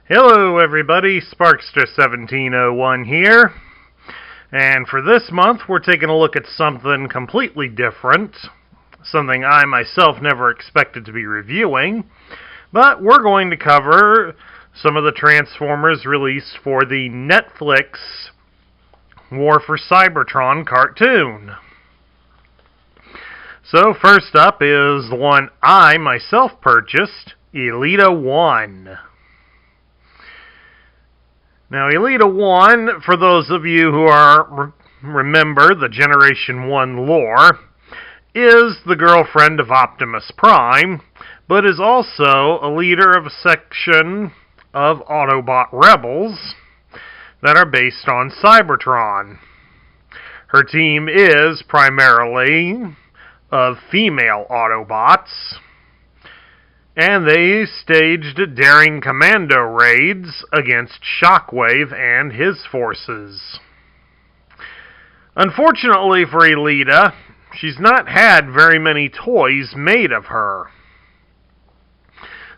Hello everybody, Sparkster1701 here, and for this month we're taking a look at something completely different, something I myself never expected to be reviewing, but we're going to cover some of the Transformers released for the Netflix War for Cybertron cartoon. So first up is the one I myself purchased, Elita-1. Now, Elita-1, for those of you who remember the Generation 1 lore, is the girlfriend of Optimus Prime, but is also a leader of a section of Autobot rebels that are based on Cybertron. Her team is primarily of female Autobots, and they staged daring commando raids against Shockwave and his forces. Unfortunately for Elita, she's not had very many toys made of her.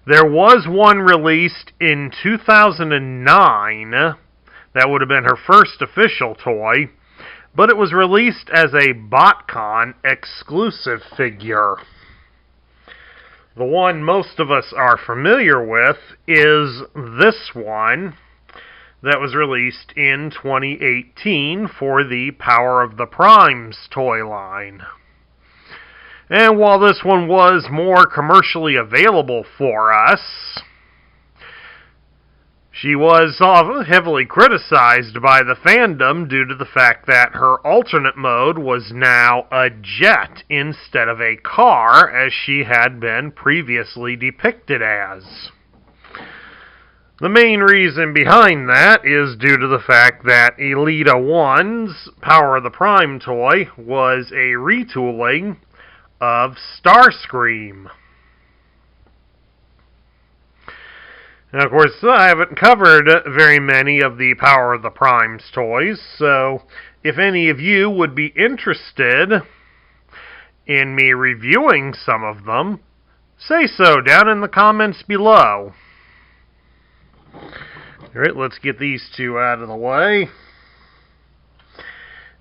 There was one released in 2009 that would have been her first official toy, but it was released as a BotCon exclusive figure. The one most of us are familiar with is this one that was released in 2018 for the Power of the Primes toy line. And while this one was more commercially available for us, she was heavily criticized by the fandom due to the fact that her alternate mode was now a jet instead of a car, as she had been previously depicted as. The main reason behind that is due to the fact that Elita-1's Power of the Prime toy was a retooling of Starscream. And of course, I haven't covered very many of the Power of the Primes toys, so if any of you would be interested in me reviewing some of them, say so down in the comments below. Alright, let's get these two out of the way.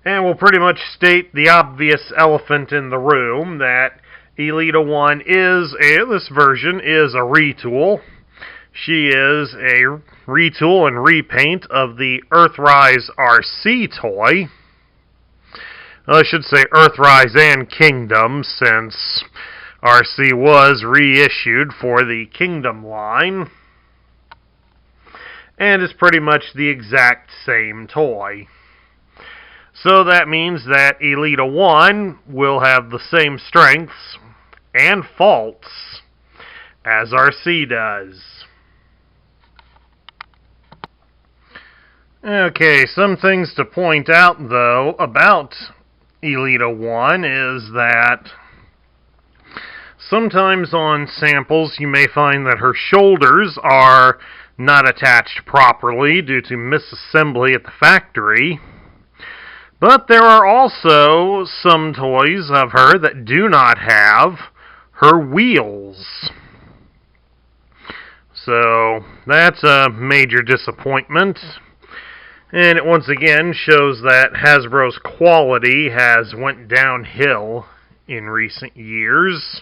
And we'll pretty much state the obvious elephant in the room, that Elita-1 this version is a retool. She is a retool and repaint of the Earthrise RC toy. Well, I should say Earthrise and Kingdom, since RC was reissued for the Kingdom line. And is pretty much the exact same toy. So that means that Elita-1 will have the same strengths and faults as RC does. Okay, some things to point out, though, about Elita-1 is that sometimes on samples you may find that her shoulders are not attached properly due to misassembly at the factory. But there are also some toys of her that do not have her wheels. So that's a major disappointment. And it once again shows that Hasbro's quality has went downhill in recent years.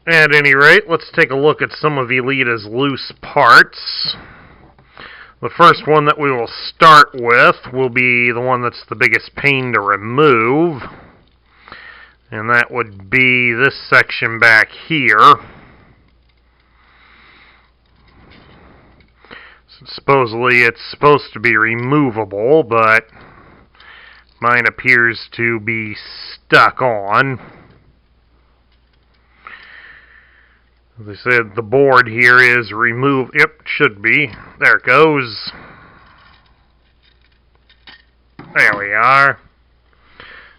At any rate, let's take a look at some of Elita's loose parts. The first one that we will start with will be the one that's the biggest pain to remove. And that would be this section back here. Supposedly it's supposed to be removable, but mine appears to be stuck on. As I said, the board here is removed. Yep, should be. There it goes. There we are.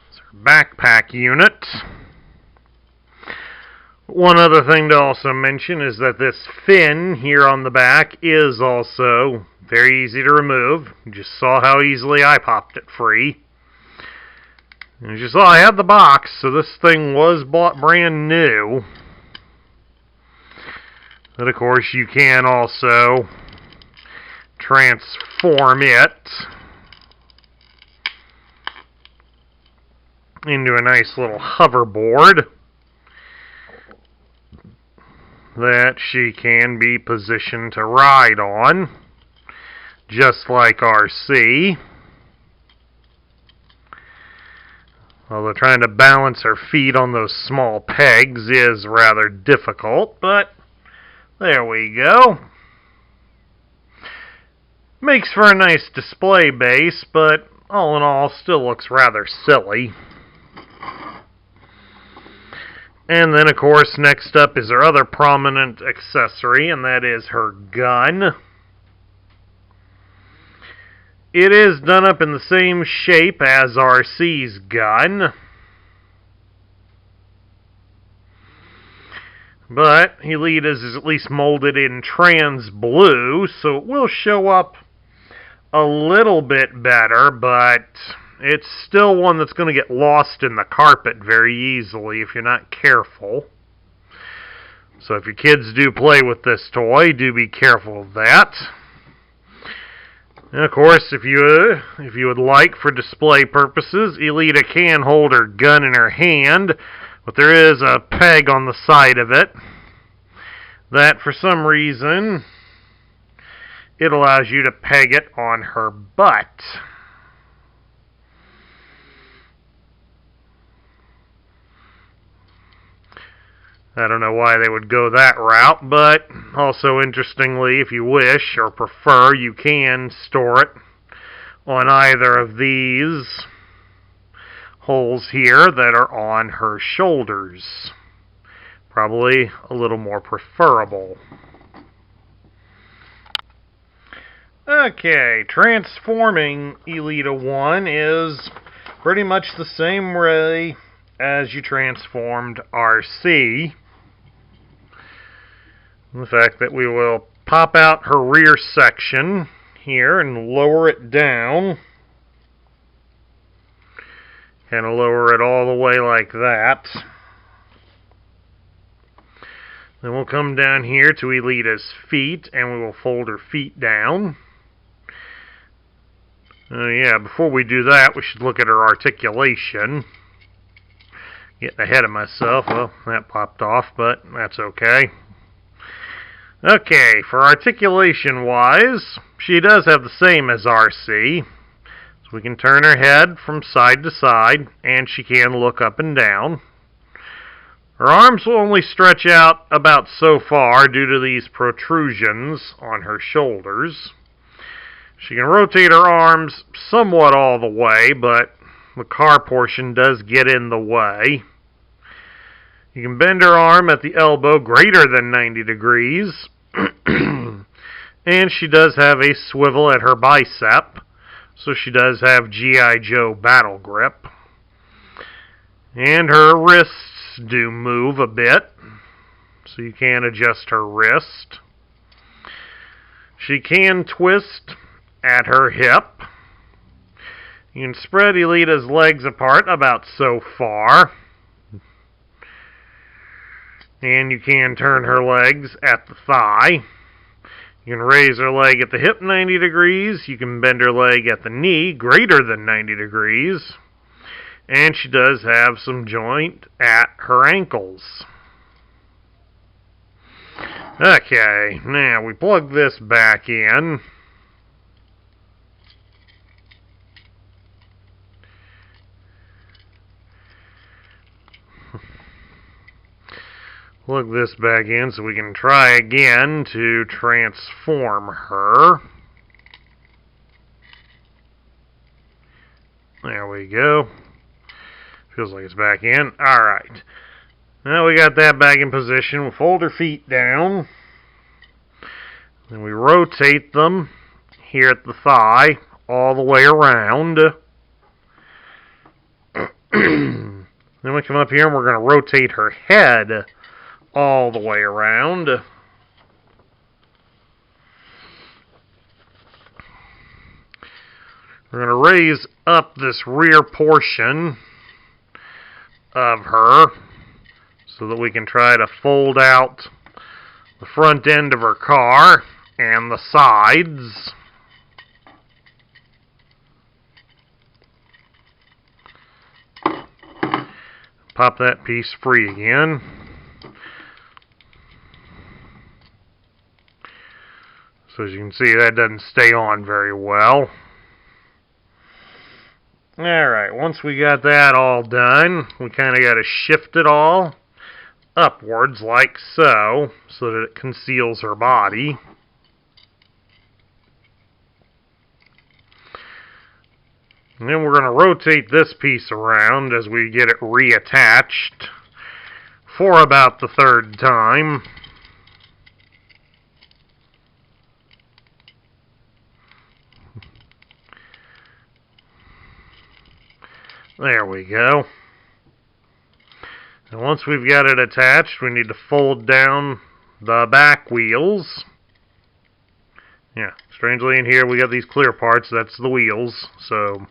It's our backpack unit. One other thing to also mention is that this fin here on the back is also very easy to remove. You just saw how easily I popped it free. And as you saw, I had the box, so this thing was bought brand new. But of course you can also transform it into a nice little hoverboard that she can be positioned to ride on, just like RC. Although trying to balance her feet on those small pegs is rather difficult, but there we go. Makes for a nice display base, but all in all still looks rather silly. And then, of course, next up is her other prominent accessory, and that is her gun. It is done up in the same shape as RC's gun, but Elita's is at least molded in trans blue, so it will show up a little bit better, but it's still one that's going to get lost in the carpet very easily if you're not careful. So if your kids do play with this toy, do be careful of that. And of course, if you would like, for display purposes, Elita can hold her gun in her hand, but there is a peg on the side of it that, for some reason, it allows you to peg it on her butt. I don't know why they would go that route, but also interestingly, if you wish or prefer, you can store it on either of these holes here that are on her shoulders. Probably a little more preferable. Okay, transforming Elita-1 is pretty much the same way as you transformed RC. The fact that we will pop out her rear section here and lower it down. Kind of lower it all the way like that. Then we'll come down here to Elita's feet and we will fold her feet down. Yeah, before we do that, we should look at her articulation. Getting ahead of myself. Well, that popped off, but that's okay. Okay, for articulation-wise, she does have the same as RC. So we can turn her head from side to side, and she can look up and down. Her arms will only stretch out about so far due to these protrusions on her shoulders. She can rotate her arms somewhat all the way, but the car portion does get in the way. You can bend her arm at the elbow greater than 90 degrees. And she does have a swivel at her bicep, so she does have G.I. Joe battle grip. And her wrists do move a bit, so you can adjust her wrist. She can twist at her hip. You can spread Elita's legs apart about so far. And you can turn her legs at the thigh. You can raise her leg at the hip 90 degrees. You can bend her leg at the knee greater than 90 degrees. And she does have some joint at her ankles. Okay, now we plug this back in. Plug this back in so we can try again to transform her. There we go. Feels like it's back in. Alright. Now we got that back in position. We'll fold her feet down. Then we rotate them here at the thigh all the way around. Then we come up here and we're going to rotate her head all the way around. We're going to raise up this rear portion of her so that we can try to fold out the front end of her car and the sides. Pop that piece free again. So as you can see, that doesn't stay on very well. Alright, once we got that all done, we kind of got to shift it all upwards like so that it conceals her body. And then we're going to rotate this piece around as we get it reattached for about the third time. There we go. And once we've got it attached, we need to fold down the back wheels. Yeah, strangely in here we got these clear parts, that's the wheels. So,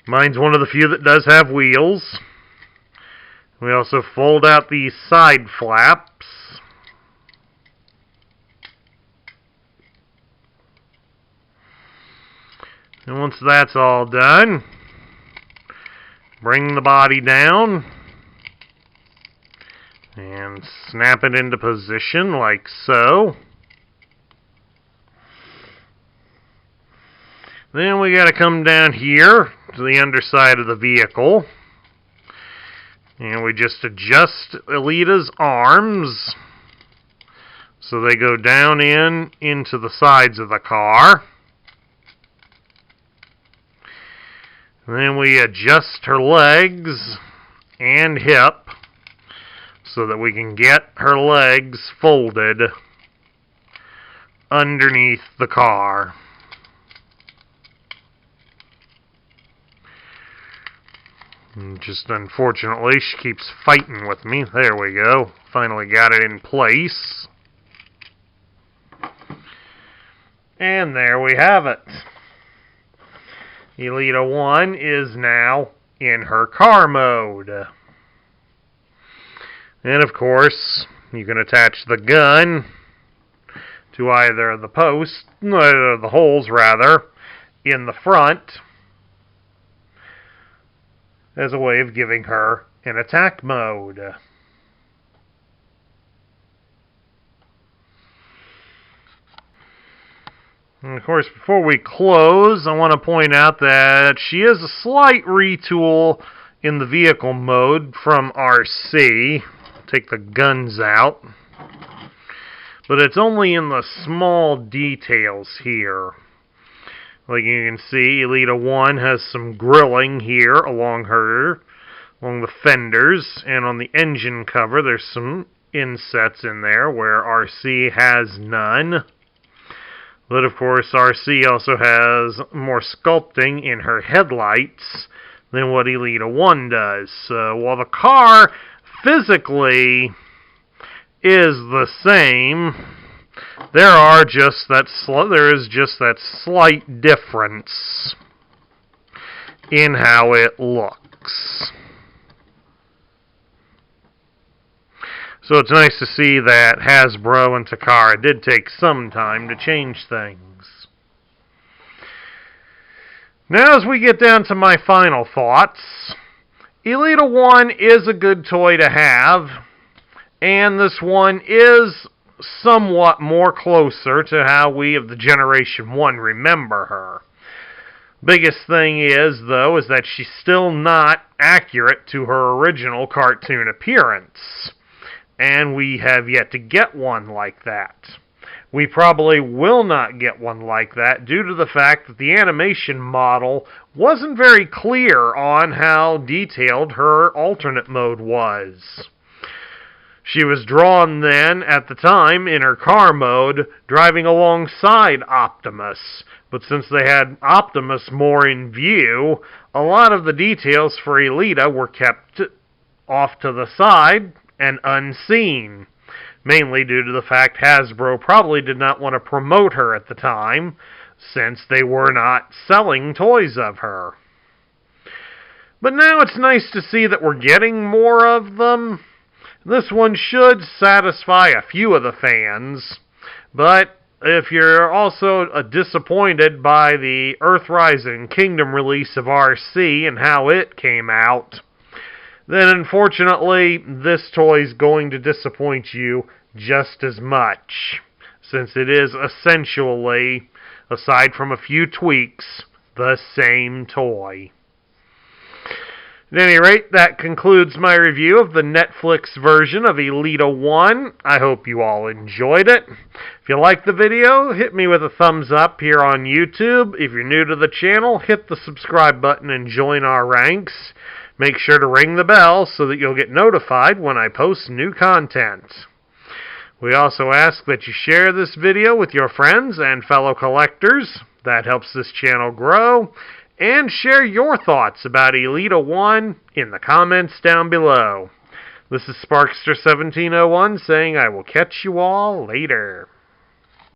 mine's one of the few that does have wheels. We also fold out these side flaps. And once that's all done, bring the body down and snap it into position like so. Then we got to come down here to the underside of the vehicle, and we just adjust Elita's arms so they go down into the sides of the car. And then we adjust her legs and hip so that we can get her legs folded underneath the car. And just unfortunately, she keeps fighting with me. There we go. Finally got it in place. And there we have it. Elita-1 is now in her car mode. And of course, you can attach the gun to either the posts, the holes rather, in the front as a way of giving her an attack mode. And of course, before we close, I want to point out that she is a slight retool in the vehicle mode from RC. Take the guns out. But it's only in the small details here. Like you can see, Elita-1 has some grilling here along the fenders, and on the engine cover there's some insets in there where RC has none. But of course, RC also has more sculpting in her headlights than what Elita-1 does. So while the car physically is the same, there is just that slight difference in how it looks. So it's nice to see that Hasbro and Takara did take some time to change things. Now as we get down to my final thoughts, Elita-1 is a good toy to have, and this one is somewhat more closer to how we of the Generation 1 remember her. Biggest thing is, though, is that she's still not accurate to her original cartoon appearance. And we have yet to get one like that. We probably will not get one like that due to the fact that the animation model wasn't very clear on how detailed her alternate mode was. She was drawn then, at the time, in her car mode, driving alongside Optimus. But since they had Optimus more in view, a lot of the details for Elita were kept off to the side and unseen, mainly due to the fact Hasbro probably did not want to promote her at the time, since they were not selling toys of her. But now it's nice to see that we're getting more of them. This one should satisfy a few of the fans, but if you're also disappointed by the Earthrise Kingdom release of RC and how it came out, then unfortunately this toy's going to disappoint you just as much, since it is essentially, aside from a few tweaks, the same toy. At any rate, that concludes my review of the Netflix version of Elita-1. I hope you all enjoyed it. If you liked the video, hit me with a thumbs up here on YouTube. If you're new to the channel, hit the subscribe button and join our ranks. Make sure to ring the bell so that you'll get notified when I post new content. We also ask that you share this video with your friends and fellow collectors. That helps this channel grow. And share your thoughts about Elita-1 in the comments down below. This is Sparkster1701 saying I will catch you all later.